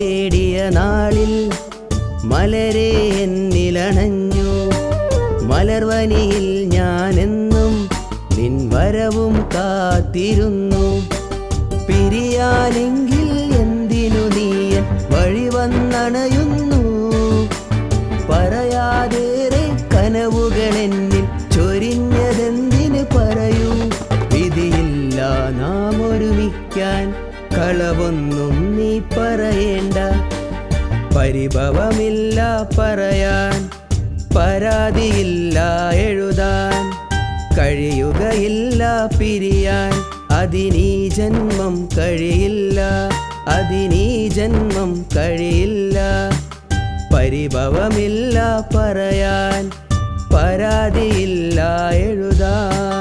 തേടിയ നാളിൽ മലരെ എന്നിലണഞ്ഞു. മലർവനിയിൽ ഞാനെന്നും നിൻ വരവും കാത്തിരുന്നു. പിരിയാനെങ്കിൽ എന്തിനു നീയൻ വഴി വന്നണയുന്നു. പറയാതേറെ കനവുകൾ എന്നിൽ ചൊരിഞ്ഞതെന്തിന് പറയൂ. വിധിയില്ല നാം ഒരുമിക്കാൻ, കളവൊന്നും നീ പറയേണ്ട. പരിഭവമില്ല പറയാൻ, പരാതിയില്ല എഴുതാൻ. കഴിയുകയില്ല പിരിയാൻ, അതിനീ ജന്മം കഴിയില്ല, അതിനീ ജന്മം കഴിയില്ല. പരിഭവമില്ല പറയാൻ, പരാതിയില്ല എഴുതാൻ.